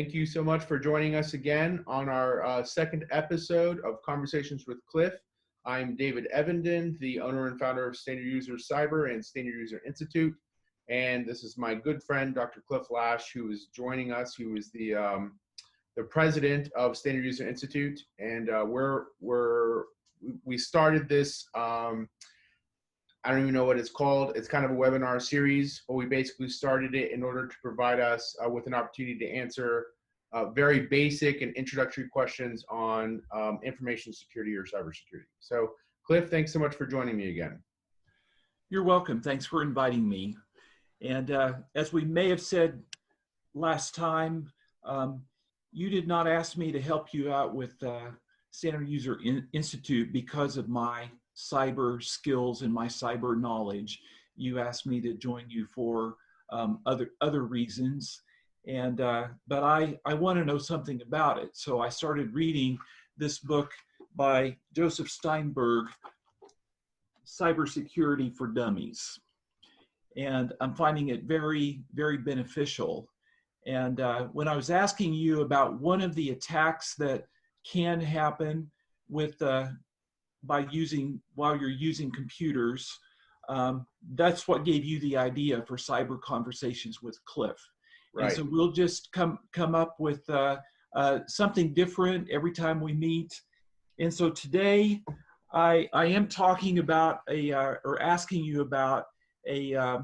Thank you so much for joining us again on our second episode of Conversations with Cliff. I'm David Evenden, the owner and founder of Standard User Cyber and Standard User Institute. And this is my good friend, Dr. Cliff Lash, who is joining us, who is the president of Standard User Institute. And we started this, I don't even know what it's called. It's kind of a webinar series, but we basically started it in order to provide us with an opportunity to answer very basic and introductory questions on information security or cybersecurity. So Cliff, thanks so much for joining me again. You're welcome. Thanks for inviting me. And as we may have said last time, you did not ask me to help you out with Standard User Institute because of my cyber skills and my cyber knowledge. You asked me to join you for other reasons, and but I want to know something about it. So I started reading this book by Joseph Steinberg, Cybersecurity for Dummies, and I'm finding it very, very beneficial. And when I was asking you about one of the attacks that can happen with while you're using computers, that's what gave you the idea for Cyber Conversations with Cliff. Right. And so we'll just come up with something different every time we meet. And so today I am talking about or asking you about a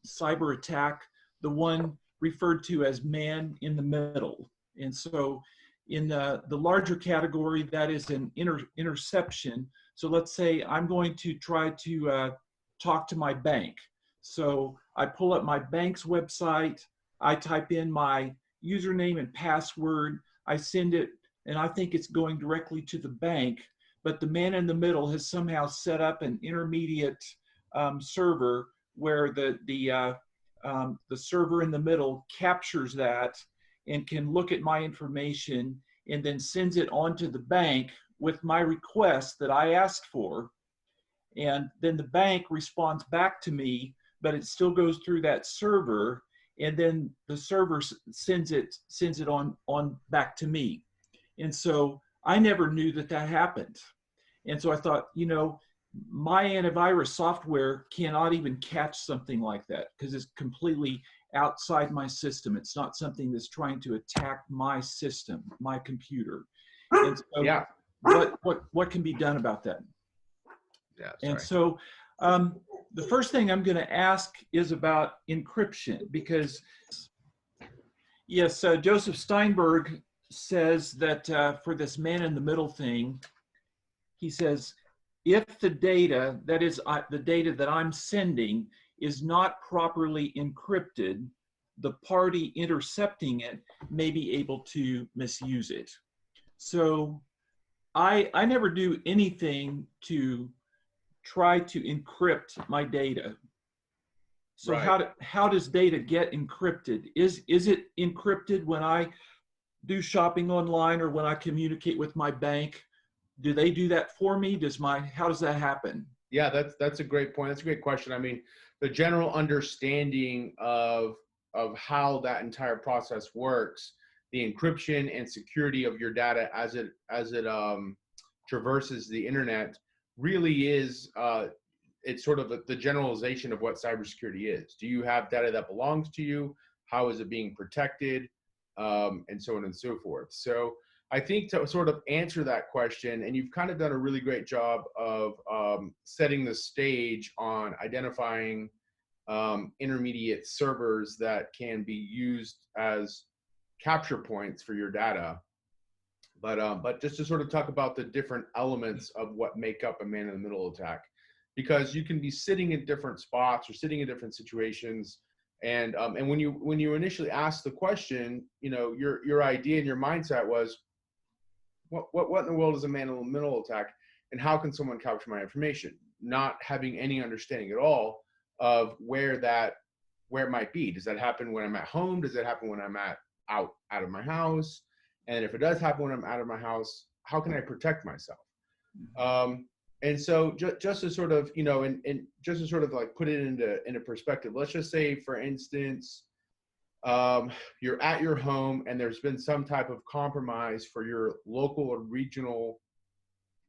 cyber attack, the one referred to as man in the middle. And so in the larger category, that is an interception. So let's say I'm going to try to talk to my bank. So I pull up my bank's website, I type in my username and password, I send it, and I think it's going directly to the bank, but the man in the middle has somehow set up an intermediate server where the server in the middle captures that and can look at my information and then sends it on to the bank with my request that I asked for. And then the bank responds back to me, but it still goes through that server, and then the server sends it on back to me. And so I never knew that happened. And so I thought, you know, my antivirus software cannot even catch something like that because it's completely outside my system. It's not something that's trying to attack my system, my computer. And so yeah. What can be done about that? Yeah. And so the first thing I'm going to ask is about encryption, because yes, Joseph Steinberg says that for this man in the middle thing, he says, if the data, that is the data that I'm sending, is not properly encrypted, the party intercepting it may be able to misuse it. So I never do anything to try to encrypt my data. So right. How does data get encrypted? Is it encrypted when I do shopping online or when I communicate with my bank? Do they do that for me? How does that happen? Yeah, that's a great point. That's a great question. I mean, the general understanding of how that entire process works, the encryption and security of your data as it traverses the internet, really is it's sort of the generalization of what cybersecurity is. Do you have data that belongs to you? How is it being protected? And so on and so forth. So I think to sort of answer that question, and you've kind of done a really great job of setting the stage on identifying intermediate servers that can be used as capture points for your data. But just to sort of talk about the different elements of what make up a man in the middle attack, because you can be sitting in different spots or sitting in different situations. And when you initially asked the question, you know, your idea and your mindset was, what in the world is a man in the middle attack, and how can someone capture my information? Not having any understanding at all of where it might be. Does that happen when I'm at home? Does that happen when I'm out of my house? And if it does happen when I'm out of my house, how can I protect myself? And so just to sort of, you know, and just to sort of like put it into perspective, let's just say, for instance, you're at your home and there's been some type of compromise for your local or regional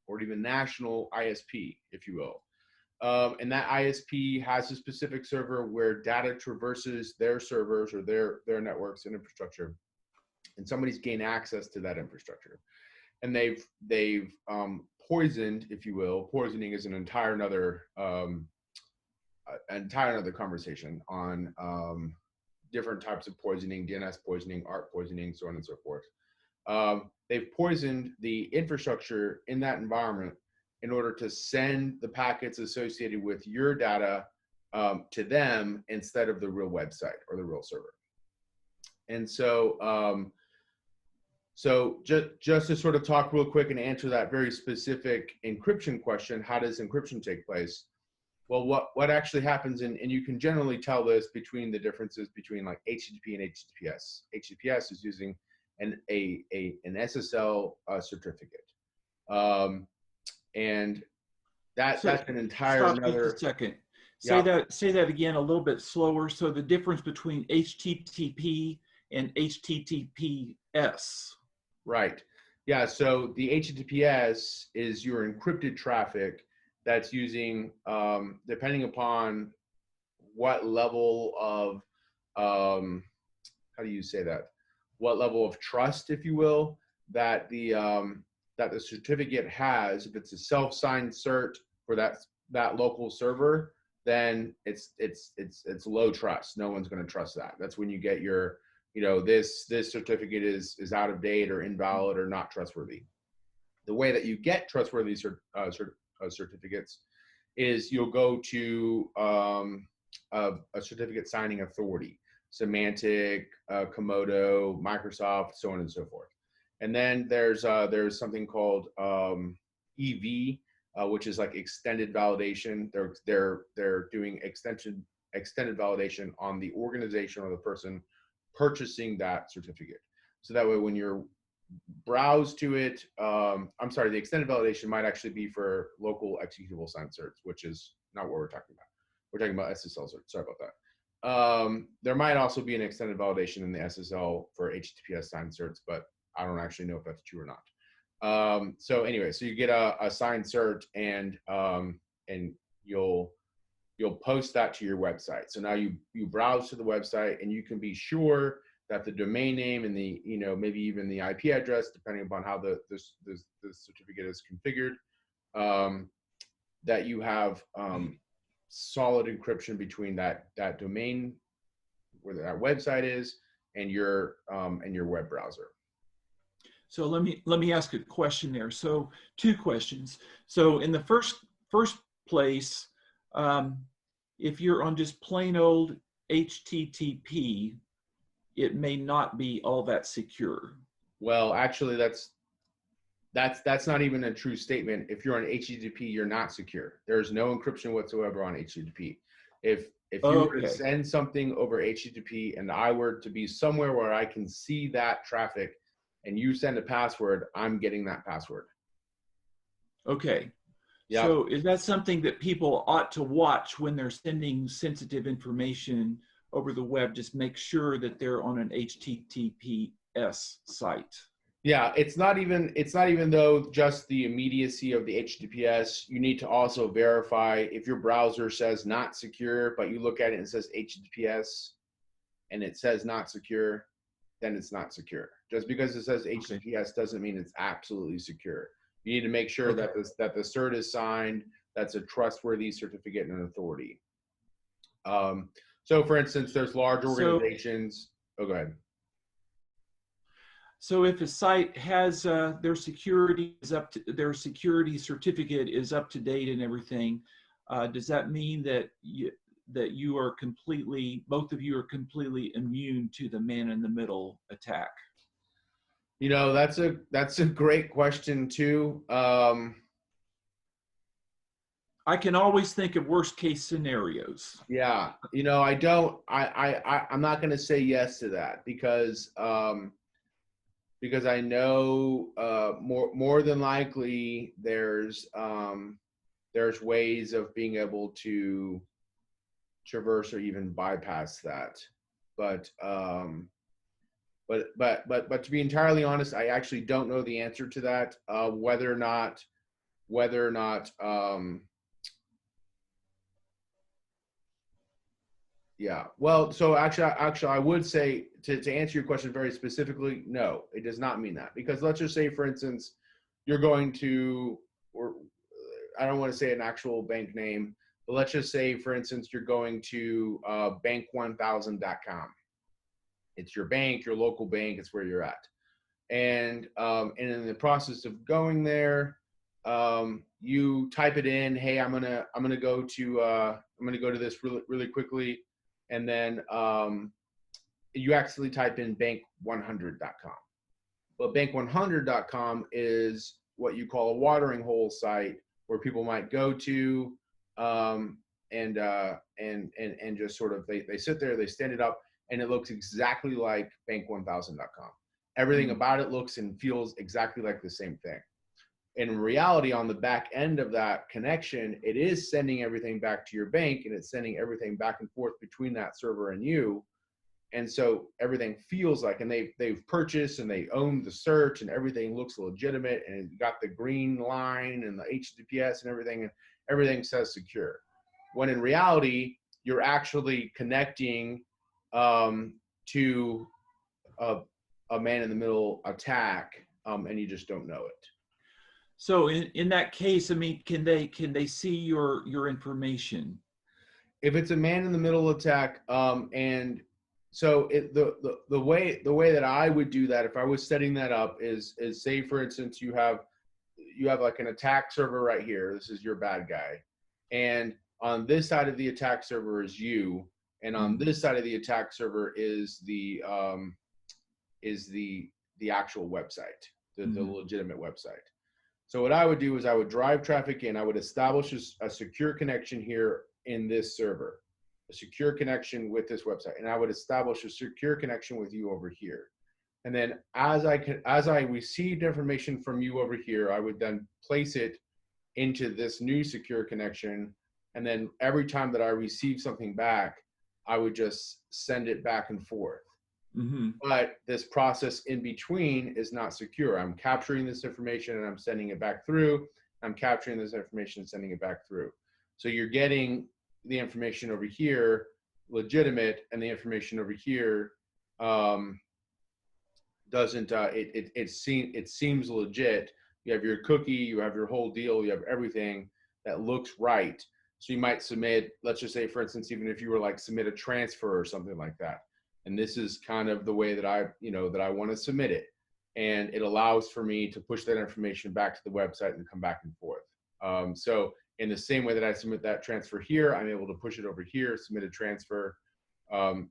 or even national ISP, if you will. And that ISP has a specific server where data traverses their servers or their networks and infrastructure, and somebody's gained access to that infrastructure, and they've poisoned, if you will. Poisoning is an entire another conversation on different types of poisoning, DNS poisoning, ARP poisoning, so on and so forth. They've poisoned the infrastructure in that environment in order to send the packets associated with your data to them instead of the real website or the real server. And so, just to sort of talk real quick and answer that very specific encryption question, how does encryption take place? Well, what actually happens, and you can generally tell this between the differences between like HTTP and HTTPS. HTTPS is using an SSL certificate, and that's an entire stop another. just a second. Yeah. Say that again a little bit slower. So the difference between HTTP and HTTPS. Right. Yeah. So the HTTPS is your encrypted traffic that's using, depending upon what level of, how do you say that? What level of trust, if you will, that the certificate has. If it's a self-signed cert for that local server, then it's low trust. No one's going to trust that. That's when you get your, this certificate is out of date or invalid or not trustworthy. The way that you get trustworthy certificates is you'll go to a certificate signing authority, Symantec, Komodo, Microsoft, so on and so forth. And then there's something called EV, which is like extended validation. They're doing extended validation on the organization or the person purchasing that certificate. So that way, when you're browse to it, I'm sorry, the extended validation might actually be for local executable signed certs, which is not what we're talking about. We're talking about SSL certs. Sorry about that. There might also be an extended validation in the SSL for HTTPS signed certs, but I don't actually know if that's true or not. So anyway, so you get a signed cert, and you'll post that to your website. So now you browse to the website, and you can be sure that the domain name and the, maybe even the IP address, depending upon how the certificate is configured, that you have solid encryption between that domain, where that website is, and your web browser. So let me ask a question there. So 2 questions. So in the first place, if you're on just plain old HTTP, it may not be all that secure. Well, actually, that's not even a true statement. If you're on HTTP, you're not secure. There's no encryption whatsoever on HTTP. If you were to send something over HTTP and I were to be somewhere where I can see that traffic, and you send a password, I'm getting that password. Okay. Yeah. So is that something that people ought to watch when they're sending sensitive information over the web? Just make sure that they're on an HTTPS site. Yeah, it's not even though just the immediacy of the HTTPS. You need to also verify if your browser says not secure, but you look at it and it says HTTPS and it says not secure, then it's not secure. Just because it says HTTPS doesn't mean it's absolutely secure. You need to make sure that the cert is signed, that's a trustworthy certificate and an authority. So for instance, there's large organizations. Go ahead. So if a site has their security certificate is up to date and everything, does that mean that you are both of you are completely immune to the man-in-the-middle attack? That's a great question too. I can always think of worst case scenarios. Yeah, I'm not going to say yes to that because I know more than likely there's ways of being able to traverse or even bypass that. but to be entirely honest, I actually don't know the answer to that. Whether or not yeah. Well, so actually, I would say to answer your question very specifically, no, it does not mean that. Because let's just say, for instance, you're going to, or I don't want to say an actual bank name, but let's just say, for instance, you're going to bank1000.com. It's your bank, your local bank. It's where you're at, and in the process of going there, you type it in. Hey, I'm gonna go to this really quickly, and then you actually type in bank100.com. But bank100.com is what you call a watering hole site where people might go to, and just sort of they sit there, they stand it up, and it looks exactly like bank1000.com. Everything about it looks and feels exactly like the same thing. In reality, on the back end of that connection, it is sending everything back to your bank, and it's sending everything back and forth between that server and you. And so everything feels like, and they've purchased and they own the search, and everything looks legitimate, and it got the green line and the HTTPS and everything says secure. When in reality, you're actually connecting to a man-in-the-middle attack, and you just don't know it. So in that case, I mean, can they see your information? If it's a man-in-the-middle attack, and so the way that I would do that if I was setting that up is say, for instance, you have like an attack server right here. This is your bad guy, and on this side of the attack server is you, and on this side of the attack server is the actual website, the legitimate website. So what I would do is I would drive traffic in. I would establish a secure connection here in this server, a secure connection with this website, and I would establish a secure connection with you over here. And then as I received information from you over here, I would then place it into this new secure connection. And then every time that I receive something back, I would just send it back and forth. But this process in between is not secure. I'm capturing this information and I'm sending it back through. I'm capturing this information and sending it back through. So you're getting the information over here legitimate, and the information over here doesn't. It seems legit. You have your cookie, you have your whole deal, you have everything that looks right. So you might submit, let's just say, for instance, even if you were like submit a transfer or something like that. And this is kind of the way that I want to submit it. And it allows for me to push that information back to the website and come back and forth. So in the same way that I submit that transfer here, I'm able to push it over here, submit a transfer. When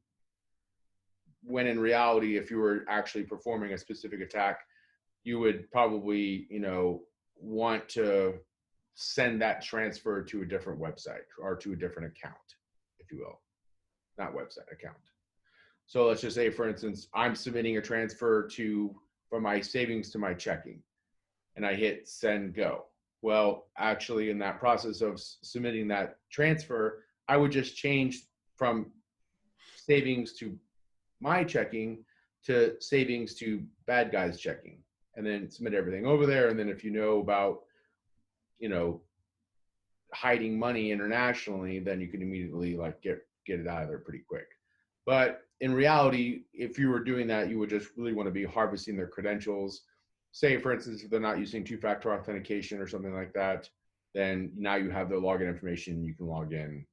in reality, if you were actually performing a specific attack, you would probably, want to send that transfer to a different website or to a different account, if you will. Not website, account. So let's just say, for instance, I'm submitting a transfer from my savings to my checking, and I hit send go. Well, actually, in that process of submitting that transfer, I would just change from savings to my checking to savings to bad guy's checking, and then submit everything over there. And then if you know about, hiding money internationally, then you can immediately like get it out of there pretty quick. But in reality, if you were doing that, you would just really want to be harvesting their credentials. Say, for instance, if they're not using two-factor authentication or something like that, then now you have their login information. You can log in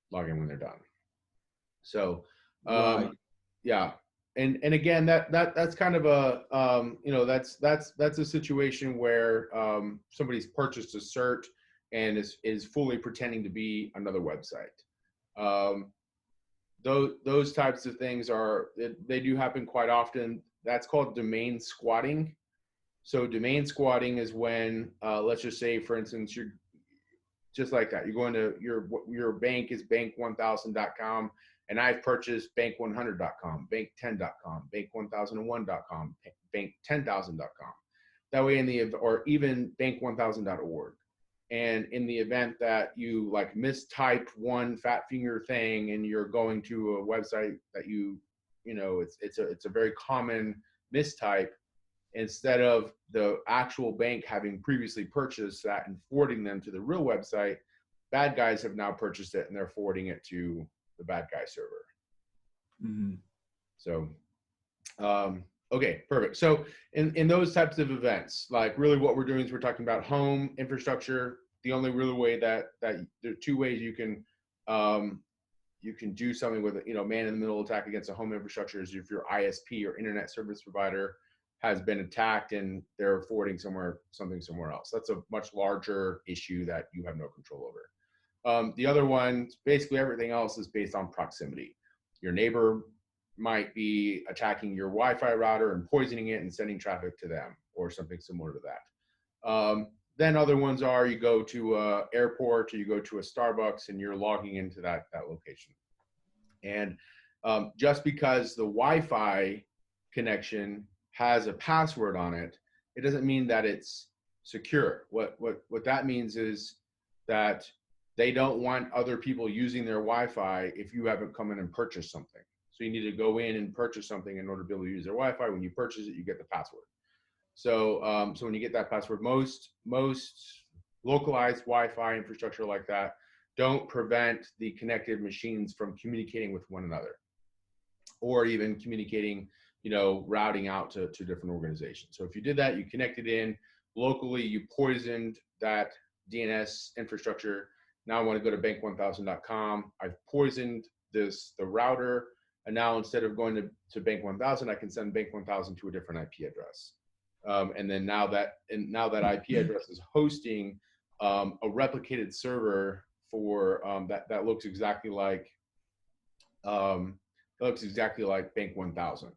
when they're done. So, Right. yeah. And again, that's kind of a, that's a situation where somebody's purchased a cert and is fully pretending to be another website. Those types of things they do happen quite often. That's called domain squatting. So domain squatting is when, let's just say, for instance, you're just like that. You're going to your bank is bank1000.com, and I've purchased bank100.com, bank10.com, bank1001.com, bank10000.com. That way, or even bank1000.org. And in the event that you like mistype one fat finger thing and you're going to a website that it's a very common mistype, instead of the actual bank having previously purchased that and forwarding them to the real website, bad guys have now purchased it and they're forwarding it to the bad guy server. Mm-hmm. So, okay, perfect. So in those types of events, like really what we're doing is we're talking about home infrastructure. The only real way that there are two ways you can do something with man in the middle attack against a home infrastructure is if your ISP or internet service provider has been attacked and they're forwarding something somewhere else. That's a much larger issue that you have no control over. The other one, basically everything else is based on proximity. Your neighbor might be attacking your Wi-Fi router and poisoning it and sending traffic to them or something similar to that. Then other ones are you go to an airport or you go to a Starbucks and you're logging into that location. And just because the Wi-Fi connection has a password on it, it doesn't mean that it's secure. What that means is that they don't want other people using their Wi-Fi if you haven't come in and purchased something. So you need to go in and purchase something in order to be able to use their Wi-Fi. When you purchase it, you get the password. So so when you get that password, most localized Wi-Fi infrastructure like that don't prevent the connected machines from communicating with one another, or even communicating, routing out to different organizations. So if you did that, you connected in locally, you poisoned that DNS infrastructure. Now I want to go to bank1000.com. I've poisoned the router, and now instead of going to bank 1000, I can send bank 1000 to a different IP address. And then now that IP address is hosting a replicated server for that looks exactly like bank 1000,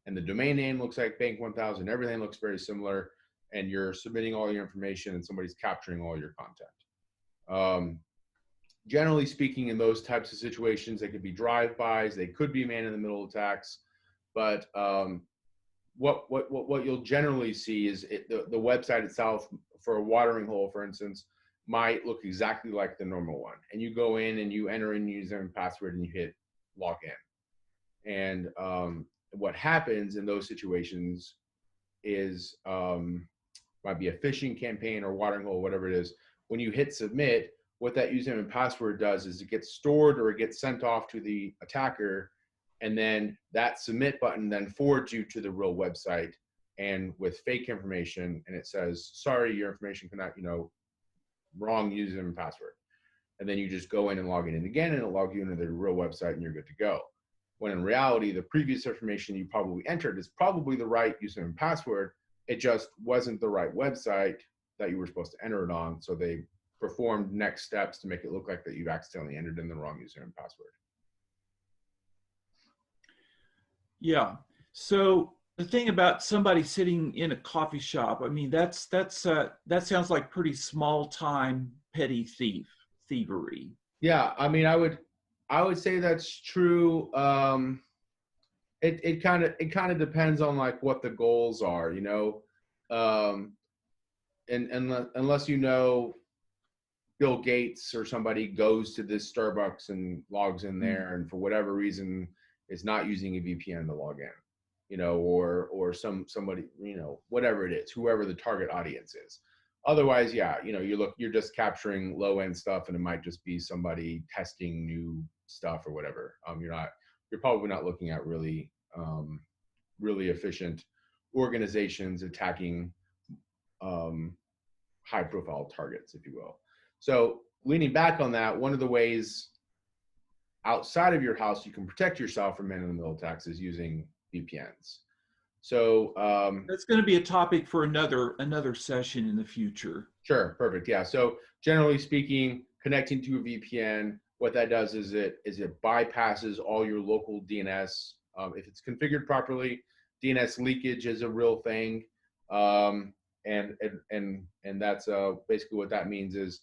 and the domain name looks like bank 1000. Everything looks very similar, and you're submitting all your information, and somebody's capturing all your content. Generally speaking, in those types of situations, they could be drive-bys, they could be man-in-the-middle attacks, but what you'll generally see is the website itself for a watering hole, for instance, might look exactly like the normal one. And you go in and you enter in username and password and you hit log in. And what happens in those situations is might be a phishing campaign or watering hole, whatever it is. When you hit submit, what that username and password does is it gets stored or it gets sent off to the attacker, and then that submit button then forwards you to the real website and with fake information, and it says, sorry, your information cannot, wrong username and password. And then you just go in and log in again, and it'll log you into the real website and you're good to go. When in reality, the previous information you probably entered is probably the right username and password. It just wasn't the right website that you were supposed to enter it on. So they performed next steps to make it look like that you've accidentally entered in the wrong username and password. Yeah. So the thing about somebody sitting in a coffee shop, I mean, that sounds like pretty small time petty thievery. Yeah, I mean, I would say that's true. It kind of depends on like what the goals are, and unless Bill Gates or somebody goes to this Starbucks and logs in there, and for whatever reason is not using a VPN to log in, or somebody, whatever it is, whoever the target audience is. Otherwise, yeah, you're just capturing low end stuff, and it might just be somebody testing new stuff or whatever. You're probably not looking at really efficient organizations attacking high profile targets, if you will. So leaning back on that, one of the ways outside of your house you can protect yourself from man-in-the-middle attacks is using VPNs. So that's going to be a topic for another session in the future. Sure, perfect. Yeah. So generally speaking, connecting to a VPN, what that does is it bypasses all your local DNS. If it's configured properly, DNS leakage is a real thing, and that's basically what that means is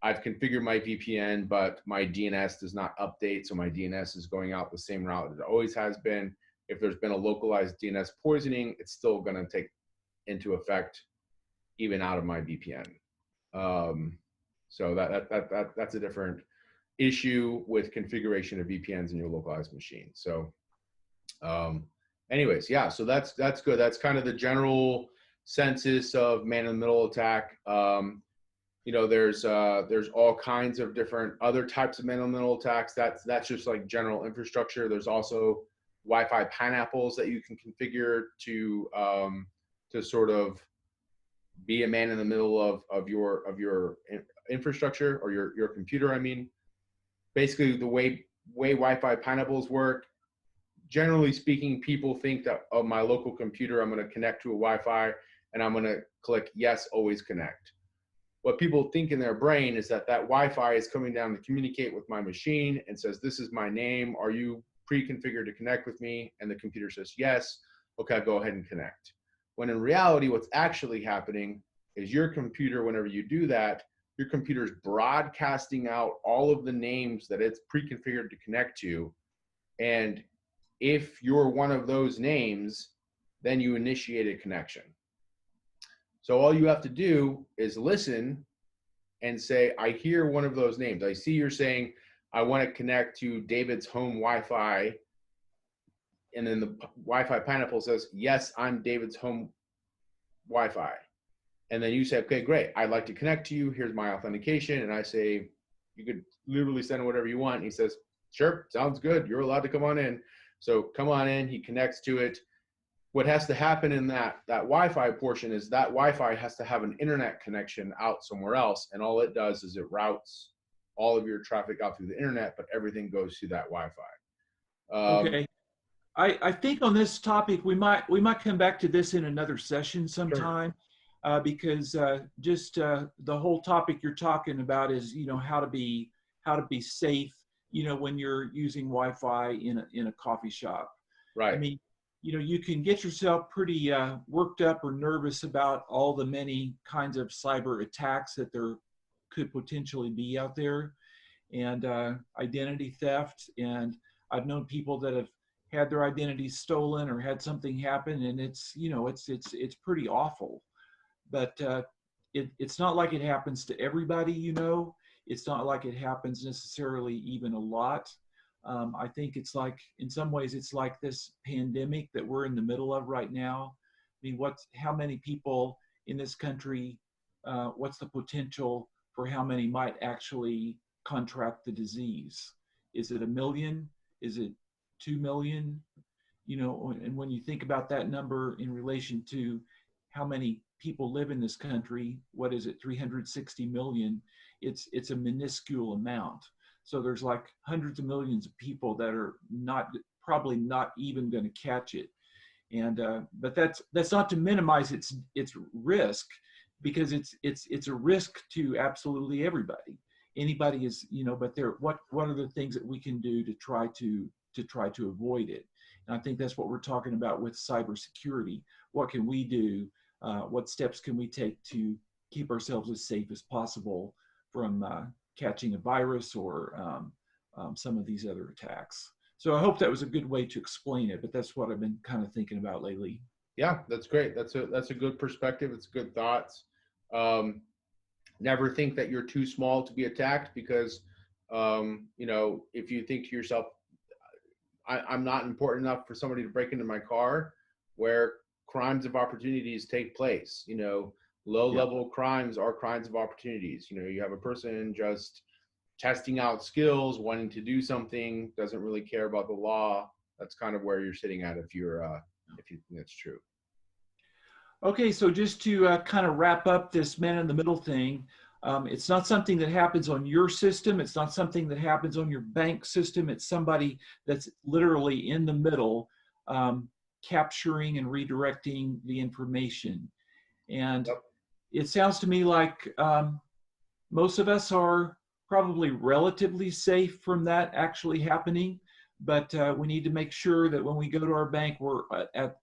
I've configured my VPN, but my DNS does not update, so my DNS is going out the same route it always has been. If there's been a localized DNS poisoning, it's still going to take into effect even out of my VPN. So that's a different issue with configuration of VPNs in your localized machine. So anyways, yeah, so that's good. That's kind of the general census of man-in-the-middle attack. There's all kinds of different other types of man-in-the-middle attacks. That's just like general infrastructure. There's also Wi-Fi pineapples that you can configure to sort of be a man in the middle of your infrastructure or your computer. I mean, basically the way Wi-Fi pineapples work. Generally speaking, people think that of my local computer, I'm going to connect to a Wi-Fi and I'm going to click yes, always connect. What people think in their brain is that Wi-Fi is coming down to communicate with my machine and says, this is my name. Are you pre-configured to connect with me? And the computer says, yes. Okay, I'll go ahead and connect. When in reality, what's actually happening is your computer, whenever you do that, your computer is broadcasting out all of the names that it's pre-configured to connect to. And if you're one of those names, then you initiate a connection. So all you have to do is listen and say, I hear one of those names. I see you're saying, I want to connect to David's home Wi-Fi. And then the Wi-Fi pineapple says, yes, I'm David's home Wi-Fi. And then you say, okay, great. I'd like to connect to you. Here's my authentication. And I say, you could literally send whatever you want. And he says, sure, sounds good. You're allowed to come on in. So come on in. He connects to it. What has to happen in that Wi-Fi portion is that Wi-Fi has to have an internet connection out somewhere else. And all it does is it routes all of your traffic out through the internet, but everything goes through that Wi-Fi. Okay. I think on this topic, we might come back to this in another session sometime. Sure. Because just the whole topic you're talking about is, how to be safe, when you're using Wi-Fi in a coffee shop. Right. I mean, you can get yourself pretty worked up or nervous about all the many kinds of cyber attacks that there could potentially be out there, and identity theft. And I've known people that have had their identity stolen or had something happen, and it's pretty awful. But it's not like it happens to everybody. It's not like it happens necessarily even a lot. I think it's like, in some ways, it's like this pandemic that we're in the middle of right now. I mean, how many people in this country, what's the potential for how many might actually contract the disease? Is it 1 million? Is it 2 million? And when you think about that number in relation to how many people live in this country, what is it, 360 million? It's a minuscule amount. So there's like hundreds of millions of people that are probably not even going to catch it. And but that's not to minimize its risk, because it's a risk to absolutely everybody. Anybody is, but what are the things that we can do to try to avoid it? And I think that's what we're talking about with cybersecurity. What can we do? What steps can we take to keep ourselves as safe as possible from catching a virus or some of these other attacks? So I hope that was a good way to explain it, but that's what I've been kind of thinking about lately. Yeah, that's great. That's a good perspective. It's good thoughts. Never think that you're too small to be attacked, because if you think to yourself, I'm not important enough for somebody to break into my car, where crimes of opportunities take place. Low-level crimes are crimes of opportunities. You have a person just testing out skills, wanting to do something, doesn't really care about the law. That's kind of where you're sitting at if you think that's true. Okay, so just to kind of wrap up this man in the middle thing, it's not something that happens on your system. It's not something that happens on your bank system. It's somebody that's literally in the middle, capturing and redirecting the information. And it sounds to me like most of us are probably relatively safe from that actually happening, but we need to make sure that when we go to our bank, we're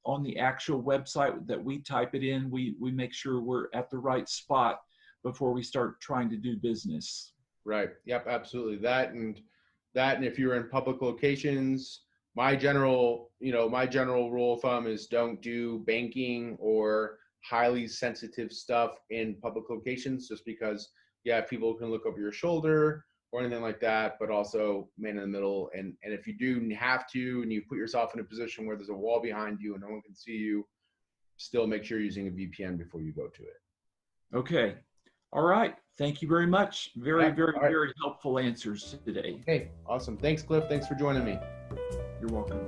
on the actual website that we type it in, we make sure we're at the right spot before we start trying to do business. Right. Yep. Absolutely. That and if you're in public locations, my general rule of thumb is don't do banking or highly sensitive stuff in public locations, just because yeah, people can look over your shoulder or anything like that, but also man in the middle. And if you do have to, and you put yourself in a position where there's a wall behind you and no one can see you, still make sure you're using a VPN before you go to it. Okay. All right. Thank you very much. Very, Yeah, very, all right. very helpful answers today. Okay, awesome. Thanks, Cliff. Thanks for joining me. You're welcome.